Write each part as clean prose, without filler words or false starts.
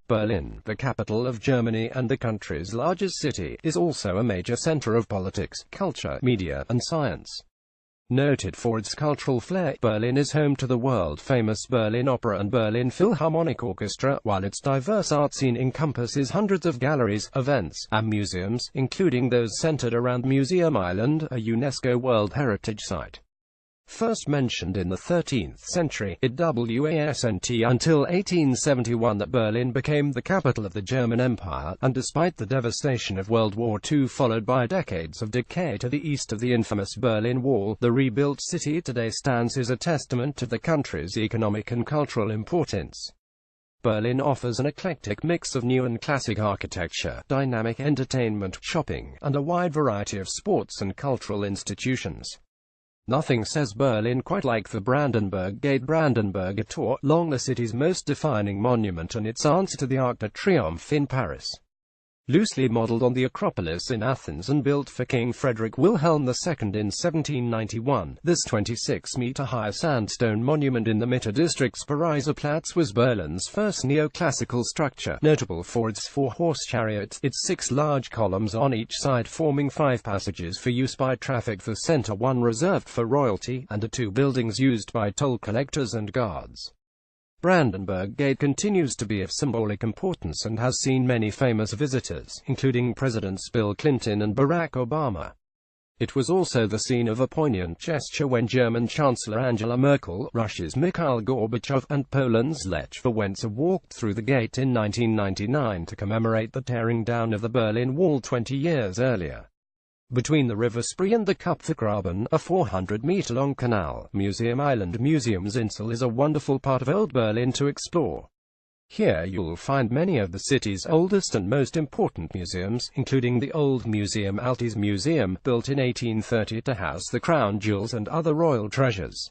Berlin, the capital of Germany and the country's largest city, is also a major center of politics, culture, media, and science. Noted for its cultural flair, Berlin is home to the world-famous Berlin Opera and Berlin Philharmonic Orchestra, while its diverse art scene encompasses hundreds of galleries, events, and museums, including those centered around Museum Island, a UNESCO World Heritage Site. First mentioned in the 13th century, it wasn't until 1871 that Berlin became the capital of the German Empire, and despite the devastation of World War II followed by decades of decay to the east of the infamous Berlin Wall, the rebuilt city today stands as a testament to the country's economic and cultural importance. Berlin offers an eclectic mix of new and classic architecture, dynamic entertainment, shopping, and a wide variety of sports and cultural institutions. Nothing says Berlin quite like the Brandenburg Gate. Brandenburger Tor, long the city's most defining monument and its answer to the Arc de Triomphe in Paris. Loosely modeled on the Acropolis in Athens and built for King Frederick Wilhelm II in 1791, this 26-meter-high sandstone monument in the Mitte district's Pariser Platz was Berlin's first neoclassical structure, notable for its 4-horse chariots, its 6 large columns on each side forming 5 passages for use by traffic, the center one reserved for royalty, and the 2 buildings used by toll collectors and guards. Brandenburg Gate continues to be of symbolic importance and has seen many famous visitors, including Presidents Bill Clinton and Barack Obama. It was also the scene of a poignant gesture when German Chancellor Angela Merkel, Russia's Mikhail Gorbachev, and Poland's Lech Wałęsa walked through the gate in 1999 to commemorate the tearing down of the Berlin Wall 20 years earlier. Between the River Spree and the Kupfergraben, a 400-meter-long canal, Museum Island Museumsinsel is a wonderful part of Old Berlin to explore. Here you'll find many of the city's oldest and most important museums, including the Old Museum Altes Museum, built in 1830 to house the crown jewels and other royal treasures.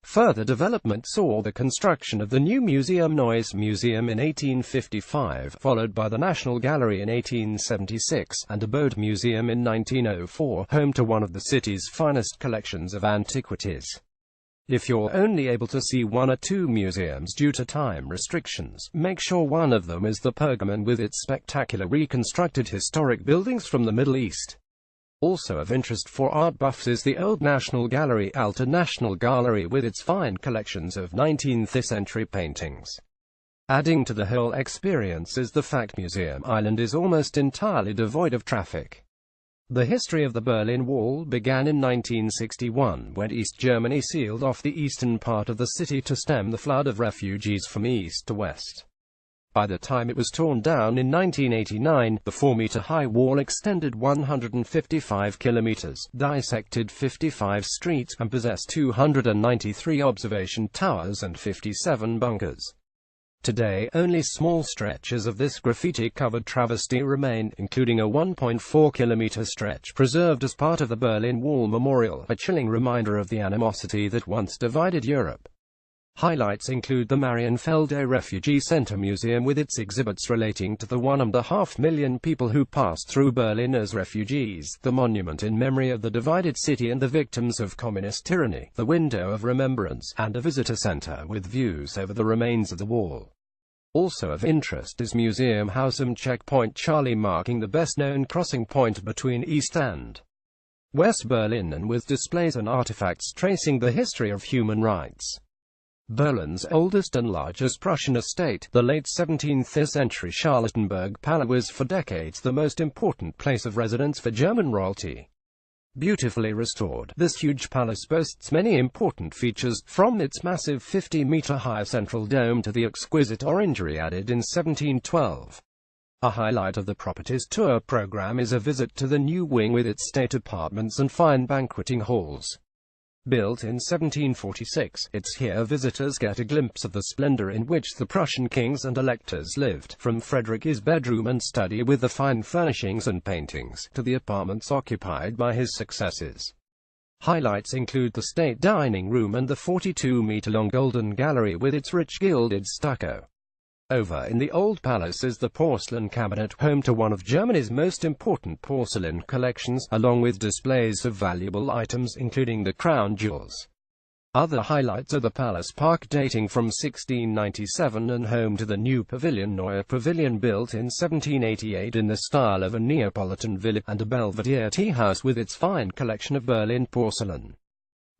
Further development saw the construction of the new Museum Neues Museum in 1855, followed by the National Gallery in 1876, and a Bode Museum in 1904, home to one of the city's finest collections of antiquities. If you're only able to see 1 or 2 museums due to time restrictions, make sure one of them is the Pergamon with its spectacular reconstructed historic buildings from the Middle East. Also of interest for art buffs is the Old National Gallery, Alte National Gallery, with its fine collections of 19th-century paintings. Adding to the whole experience is the fact Museum Island is almost entirely devoid of traffic. The history of the Berlin Wall began in 1961, when East Germany sealed off the eastern part of the city to stem the flood of refugees from east to west. By the time it was torn down in 1989, the 4-meter-high wall extended 155 kilometers, dissected 55 streets, and possessed 293 observation towers and 57 bunkers. Today, only small stretches of this graffiti-covered travesty remain, including a 1.4-kilometer stretch preserved as part of the Berlin Wall Memorial, a chilling reminder of the animosity that once divided Europe. Highlights include the Marienfelde Refugee Center Museum with its exhibits relating to the 1.5 million people who passed through Berlin as refugees, the monument in memory of the divided city and the victims of communist tyranny, the Window of Remembrance, and a visitor center with views over the remains of the wall. Also of interest is Museum House am Checkpoint Charlie, marking the best-known crossing point between East and West Berlin, and with displays and artifacts tracing the history of human rights. Berlin's oldest and largest Prussian estate, the late 17th century Charlottenburg Palace, was for decades the most important place of residence for German royalty. Beautifully restored, this huge palace boasts many important features, from its massive 50-meter-high central dome to the exquisite orangery added in 1712. A highlight of the property's tour program is a visit to the new wing with its state apartments and fine banqueting halls. Built in 1746, it's here visitors get a glimpse of the splendor in which the Prussian kings and electors lived, from Frederick's bedroom and study with the fine furnishings and paintings, to the apartments occupied by his successors. Highlights include the state dining room and the 42-meter-long Golden Gallery with its rich gilded stucco. Over in the Old Palace is the Porcelain Cabinet, home to one of Germany's most important porcelain collections, along with displays of valuable items including the crown jewels. Other highlights are the Palace Park dating from 1697 and home to the new Pavilion Neue Pavilion built in 1788 in the style of a Neapolitan villa, and a Belvedere tea house with its fine collection of Berlin porcelain.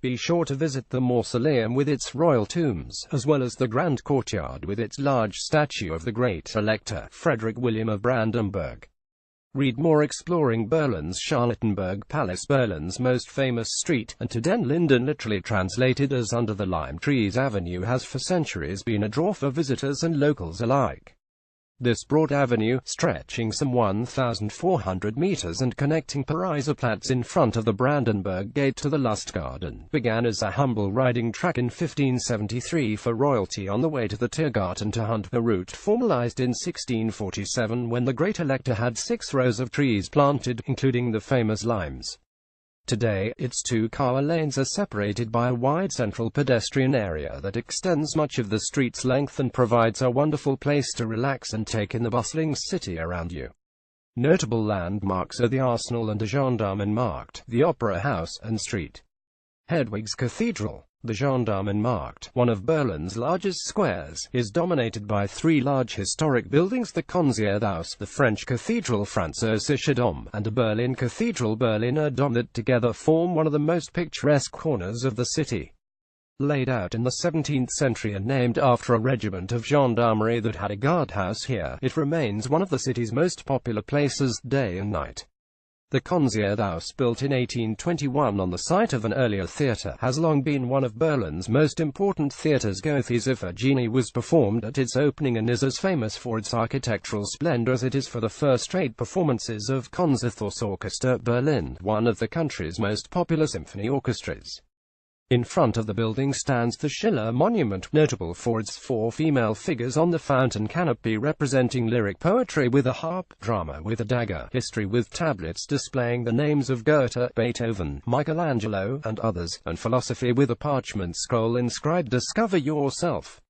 Be sure to visit the mausoleum with its royal tombs, as well as the grand courtyard with its large statue of the great Elector Frederick William of Brandenburg. Read more exploring Berlin's Charlottenburg Palace, Berlin's most famous street, and to Den Linden, literally translated as Under the Lime Trees Avenue, has for centuries been a draw for visitors and locals alike. This broad avenue, stretching some 1,400 meters and connecting Parisaplatz in front of the Brandenburg Gate to the Lustgarten, began as a humble riding track in 1573 for royalty on the way to the Tiergarten to hunt, a route formalized in 1647 when the great Elector had 6 rows of trees planted, including the famous limes. Today, its 2 car lanes are separated by a wide central pedestrian area that extends much of the street's length and provides a wonderful place to relax and take in the bustling city around you. Notable landmarks are the Arsenal and the Gendarmenmarkt, the Opera House, and St. Hedwig's Cathedral. The Gendarmenmarkt, one of Berlin's largest squares, is dominated by 3 large historic buildings: the Konzerthaus, the French Cathedral Französischer Dom, and a Berlin Cathedral Berliner Dom, that together form one of the most picturesque corners of the city. Laid out in the 17th century and named after a regiment of gendarmerie that had a guardhouse here, it remains one of the city's most popular places, day and night. The Konzerthaus, built in 1821 on the site of an earlier theatre, has long been one of Berlin's most important theatres. Goethe's Iphigenie was performed at its opening and is as famous for its architectural splendor as it is for the first-rate performances of Concerthaus Berlin, one of the country's most popular symphony orchestras. In front of the building stands the Schiller Monument, notable for its 4 female figures on the fountain canopy representing lyric poetry with a harp, drama with a dagger, history with tablets displaying the names of Goethe, Beethoven, Michelangelo, and others, and philosophy with a parchment scroll inscribed "Discover Yourself."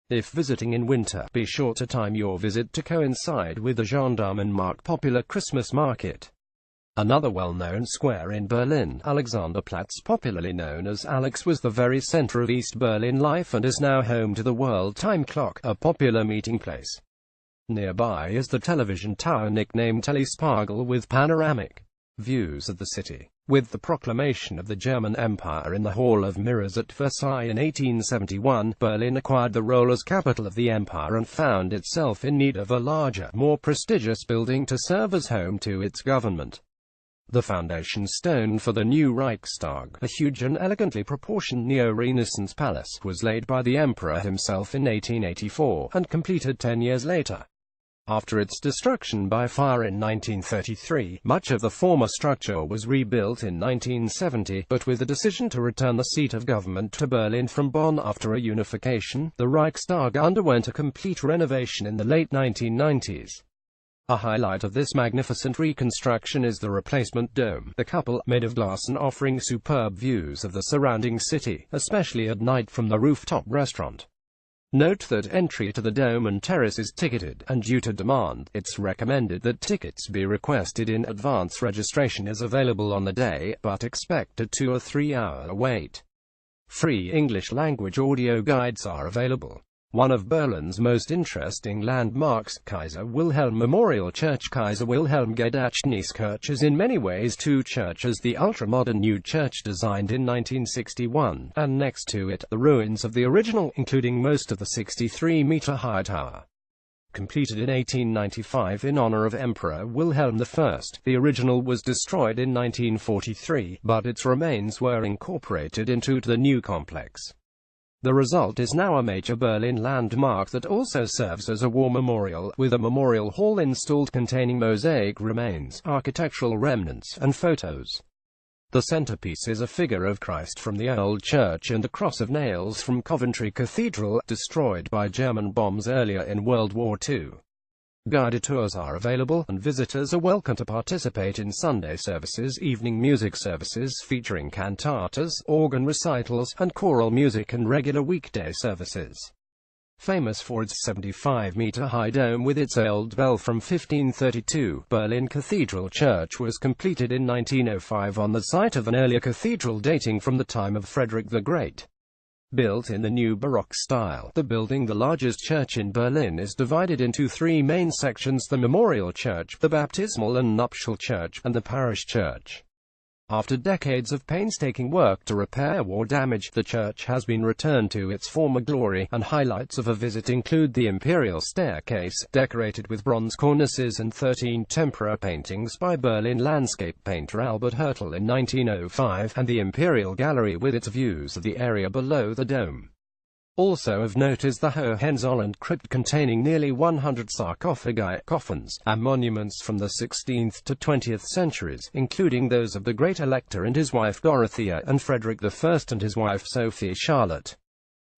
If visiting in winter, be sure to time your visit to coincide with the Gendarmenmarkt popular Christmas market. Another well-known square in Berlin, Alexanderplatz, popularly known as Alex, was the very center of East Berlin life and is now home to the World Time Clock, a popular meeting place. Nearby is the television tower nicknamed Telespagel with panoramic views of the city. With the proclamation of the German Empire in the Hall of Mirrors at Versailles in 1871, Berlin acquired the role as capital of the empire and found itself in need of a larger, more prestigious building to serve as home to its government. The foundation stone for the new Reichstag, a huge and elegantly proportioned neo-Renaissance palace, was laid by the emperor himself in 1884, and completed 10 years later. After its destruction by fire in 1933, much of the former structure was rebuilt in 1970, but with the decision to return the seat of government to Berlin from Bonn after a unification, the Reichstag underwent a complete renovation in the late 1990s. A highlight of this magnificent reconstruction is the replacement dome, the cupola, made of glass and offering superb views of the surrounding city, especially at night from the rooftop restaurant. Note that entry to the dome and terrace is ticketed, and due to demand, it's recommended that tickets be requested in advance. Registration is available on the day, but expect a 2 or 3 hour wait. Free English language audio guides are available. One of Berlin's most interesting landmarks, Kaiser Wilhelm Memorial Church. Kaiser Wilhelm Gedächtniskirche is in many ways 2 churches: the ultra-modern new church designed in 1961, and next to it, the ruins of the original, including most of the 63-meter-high tower. Completed in 1895 in honor of Emperor Wilhelm I, the original was destroyed in 1943, but its remains were incorporated into the new complex. The result is now a major Berlin landmark that also serves as a war memorial, with a memorial hall installed containing mosaic remains, architectural remnants, and photos. The centerpiece is a figure of Christ from the old church and a cross of nails from Coventry Cathedral, destroyed by German bombs earlier in World War II. Guided tours are available, and visitors are welcome to participate in Sunday services, evening music services featuring cantatas, organ recitals, and choral music, and regular weekday services. Famous for its 75-meter-high dome with its old bell from 1532, Berlin Cathedral Church was completed in 1905 on the site of an earlier cathedral dating from the time of Frederick the Great. Built in the new Baroque style, the building, the largest church in Berlin, is divided into three main sections: the Memorial Church, the Baptismal and Nuptial Church, and the Parish Church. After decades of painstaking work to repair war damage, the church has been returned to its former glory, and highlights of a visit include the imperial staircase, decorated with bronze cornices, and 13 tempera paintings by Berlin landscape painter Albert Hertel in 1905, and the Imperial Gallery with its views of the area below the dome. Also of note is the Hohenzollern crypt, containing nearly 100 sarcophagi, coffins, and monuments from the 16th to 20th centuries, including those of the Great Elector and his wife Dorothea, and Frederick I and his wife Sophie Charlotte.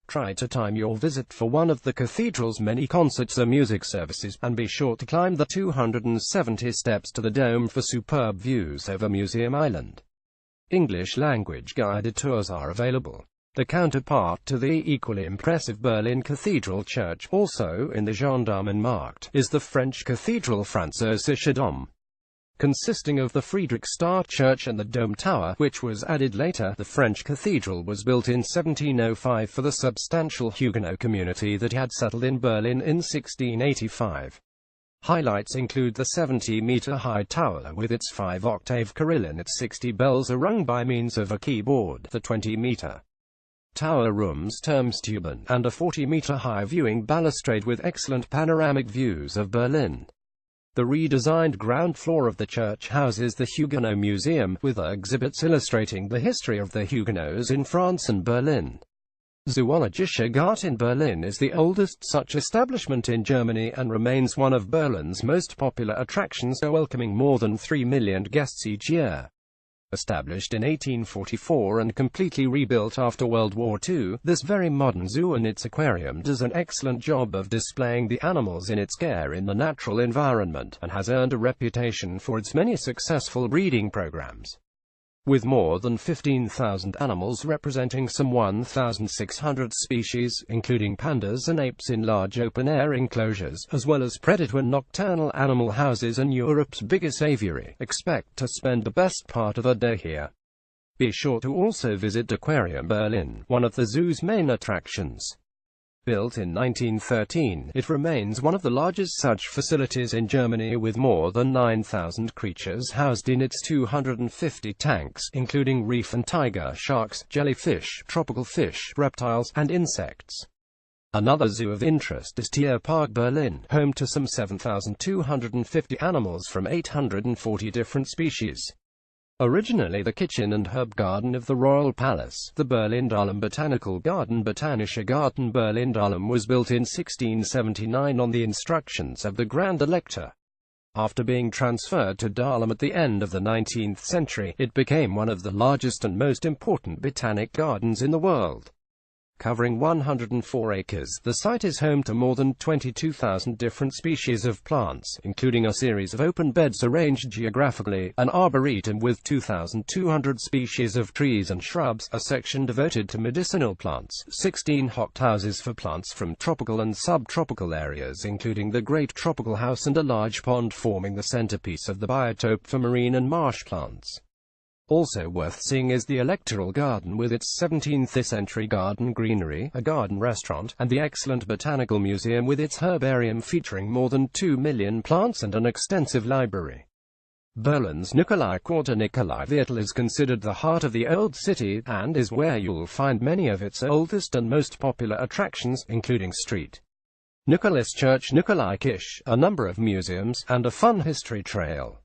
Try to time your visit for one of the cathedral's many concerts or music services, and be sure to climb the 270 steps to the dome for superb views over Museum Island. English language guided tours are available. The counterpart to the equally impressive Berlin Cathedral Church, also in the Gendarmenmarkt, is the French Cathedral Französische Dom. Consisting of the Friedrichstadt Church and the Dome Tower, which was added later, the French cathedral was built in 1705 for the substantial Huguenot community that had settled in Berlin in 1685. Highlights include the 70-meter-high tower with its 5-octave carillon. Its 60 bells are rung by means of a keyboard, the 20-meter tower room's Turmstuben, and a 40-meter-high viewing balustrade with excellent panoramic views of Berlin. The redesigned ground floor of the church houses the Huguenot Museum, with exhibits illustrating the history of the Huguenots in France and Berlin. Zoologische Garten Berlin is the oldest such establishment in Germany and remains one of Berlin's most popular attractions, welcoming more than 3 million guests each year. Established in 1844 and completely rebuilt after World War II, this very modern zoo and its aquarium does an excellent job of displaying the animals in its care in the natural environment, and has earned a reputation for its many successful breeding programs. With more than 15,000 animals representing some 1,600 species, including pandas and apes in large open-air enclosures, as well as predator and nocturnal animal houses and Europe's biggest aviary, expect to spend the best part of a day here. Be sure to also visit Aquarium Berlin, one of the zoo's main attractions. Built in 1913, it remains one of the largest such facilities in Germany, with more than 9,000 creatures housed in its 250 tanks, including reef and tiger sharks, jellyfish, tropical fish, reptiles, and insects. Another zoo of interest is Tierpark Berlin, home to some 7,250 animals from 840 different species. Originally the kitchen and herb garden of the Royal Palace, the Berlin-Dahlem Botanical Garden Botanischer Garten Berlin-Dahlem was built in 1679 on the instructions of the Grand Elector. After being transferred to Dahlem at the end of the 19th century, it became one of the largest and most important botanic gardens in the world. Covering 104 acres, the site is home to more than 22,000 different species of plants, including a series of open beds arranged geographically, an arboretum with 2,200 species of trees and shrubs, a section devoted to medicinal plants, 16 hothouses for plants from tropical and subtropical areas, including the Great Tropical House, and a large pond forming the centerpiece of the biotope for marine and marsh plants. Also worth seeing is the Electoral Garden with its 17th-century garden greenery, a garden restaurant, and the excellent Botanical Museum with its herbarium featuring more than 2 million plants and an extensive library. Berlin's Nikolaikwartier Nikolaiviertel is considered the heart of the Old City, and is where you'll find many of its oldest and most popular attractions, including St. Nicholas Church, Nikolaikirche, a number of museums, and a fun history trail.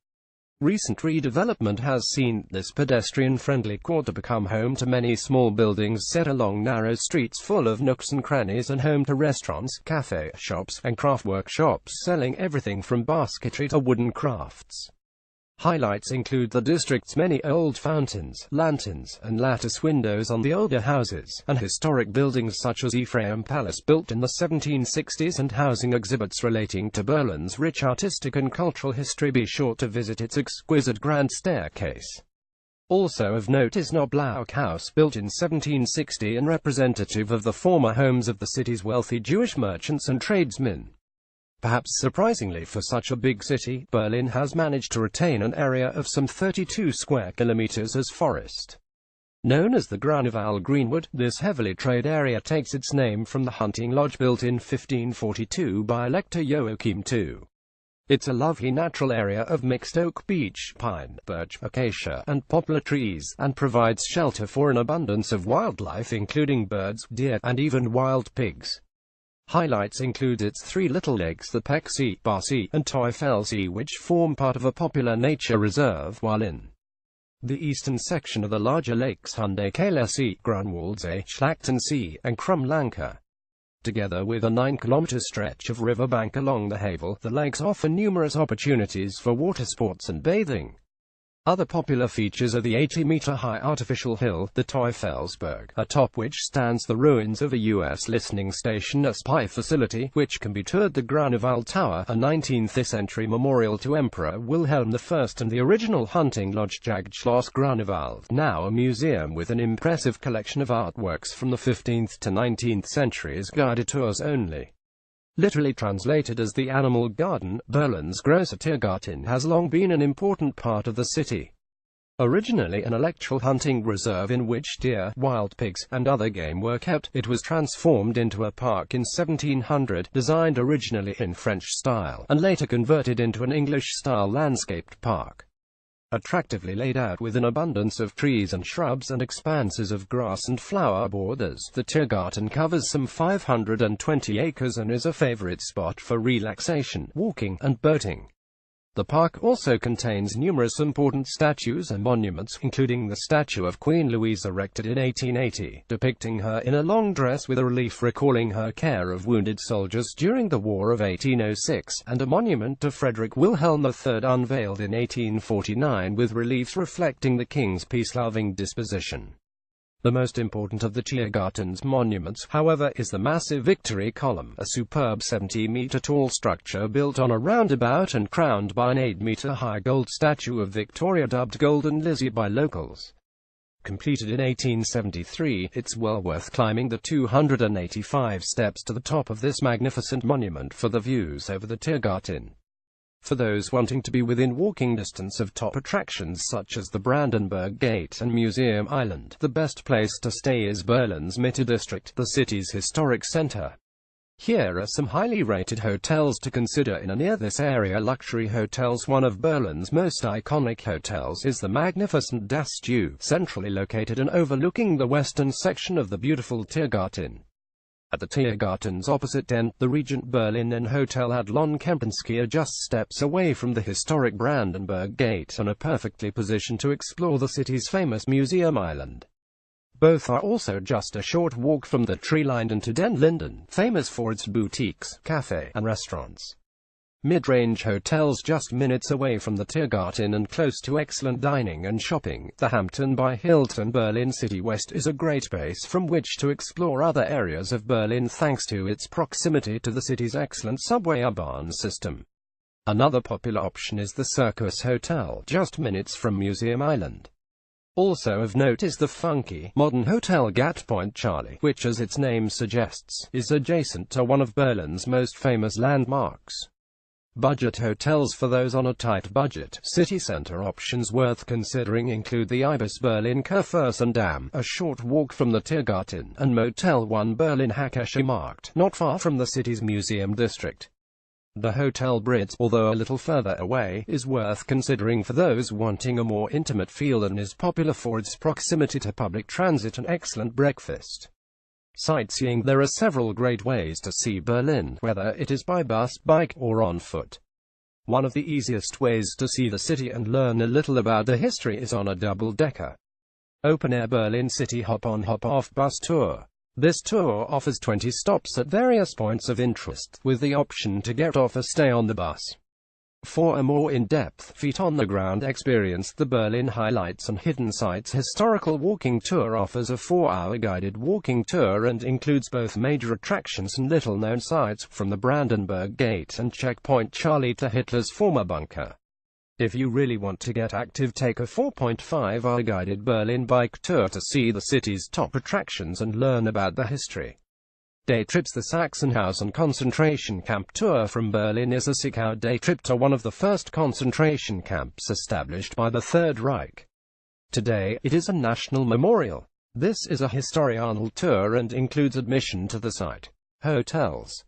Recent redevelopment has seen this pedestrian-friendly quarter become home to many small buildings set along narrow streets full of nooks and crannies, and home to restaurants, cafe shops, and craft workshops selling everything from basketry to wooden crafts. Highlights include the district's many old fountains, lanterns, and lattice windows on the older houses, and historic buildings such as Ephraim Palace, built in the 1760s, and housing exhibits relating to Berlin's rich artistic and cultural history. Be sure to visit its exquisite grand staircase. Also of note is Knoblauch House, built in 1760 and representative of the former homes of the city's wealthy Jewish merchants and tradesmen. Perhaps surprisingly for such a big city, Berlin has managed to retain an area of some 32 square kilometers as forest. Known as the Grunewald Greenwood, this heavily trade area takes its name from the hunting lodge built in 1542 by Elector Joachim II. It's a lovely natural area of mixed oak, beech, pine, birch, acacia, and poplar trees, and provides shelter for an abundance of wildlife including birds, deer, and even wild pigs. Highlights include its three little lakes, the Pecksee, Barsee, and Teufelsee, which form part of a popular nature reserve, while in the eastern section of the larger lakes Hundekeler-See, Grunwaldsee, Schlachtensee, and Krumlanker. Together with a 9-kilometer stretch of riverbank along the Havel, the lakes offer numerous opportunities for water sports and bathing. Other popular features are the 80-meter-high artificial hill, the Teufelsberg, atop which stands the ruins of a U.S. listening station, a spy facility, which can be toured, the Grunewald Tower, a 19th-century memorial to Emperor Wilhelm I, and the original hunting lodge Jagdschloss Grunewald, now a museum with an impressive collection of artworks from the 15th to 19th centuries, guided tours only. Literally translated as the Animal Garden, Berlin's Großer Tiergarten has long been an important part of the city. Originally an electoral hunting reserve in which deer, wild pigs, and other game were kept, it was transformed into a park in 1700, designed originally in French style, and later converted into an English-style landscaped park. Attractively laid out with an abundance of trees and shrubs and expanses of grass and flower borders, the Tiergarten covers some 520 acres and is a favorite spot for relaxation, walking, and boating. The park also contains numerous important statues and monuments, including the statue of Queen Louise erected in 1880, depicting her in a long dress with a relief recalling her care of wounded soldiers during the War of 1806, and a monument to Frederick Wilhelm III unveiled in 1849 with reliefs reflecting the king's peace-loving disposition. The most important of the Tiergarten's monuments, however, is the massive Victory Column, a superb 70-meter-tall structure built on a roundabout and crowned by an 8-meter-high gold statue of Victoria dubbed Golden Lizzie by locals. Completed in 1873, it's well worth climbing the 285 steps to the top of this magnificent monument for the views over the Tiergarten. For those wanting to be within walking distance of top attractions such as the Brandenburg Gate and Museum Island, the best place to stay is Berlin's Mitte District, the city's historic center. Here are some highly rated hotels to consider in and near this area. Luxury hotels. One of Berlin's most iconic hotels is the magnificent Das Stew, centrally located and overlooking the western section of the beautiful Tiergarten. At the Tiergarten's opposite end, the Regent Berlin Hotel Adlon Kempinski are just steps away from the historic Brandenburg Gate and are perfectly positioned to explore the city's famous Museum Island. Both are also just a short walk from the tree-lined and Den Linden, famous for its boutiques, café, and restaurants. Mid-range hotels just minutes away from the Tiergarten and close to excellent dining and shopping. The Hampton by Hilton Berlin City West is a great base from which to explore other areas of Berlin thanks to its proximity to the city's excellent subway U-Bahn system. Another popular option is the Circus Hotel, just minutes from Museum Island. Also of note is the funky, modern Hotel Gatpoint Charlie, which, as its name suggests, is adjacent to one of Berlin's most famous landmarks. Budget hotels. For those on a tight budget, city center options worth considering include the Ibis Berlin Kurfürstendamm, a short walk from the Tiergarten, and Motel 1 Berlin Hackescher Markt, not far from the city's museum district. The Hotel Britz, although a little further away, is worth considering for those wanting a more intimate feel and is popular for its proximity to public transit and excellent breakfast. Sightseeing. There are several great ways to see Berlin, whether it is by bus, bike, or on foot. One of the easiest ways to see the city and learn a little about the history is on a double-decker open-air Berlin City hop-on hop-off bus tour. This tour offers 20 stops at various points of interest, with the option to get off or stay on the bus. For a more in-depth, feet-on-the-ground experience, the Berlin Highlights and Hidden Sites historical walking tour offers a 4-hour guided walking tour and includes both major attractions and little-known sites, from the Brandenburg Gate and Checkpoint Charlie to Hitler's former bunker. If you really want to get active, take a 4.5-hour guided Berlin bike tour to see the city's top attractions and learn about the history. Day trips. The Sachsenhausen concentration camp tour from Berlin is a 6-hour day trip to one of the first concentration camps established by the Third Reich. Today, it is a national memorial. This is a historical tour and includes admission to the site, hotels,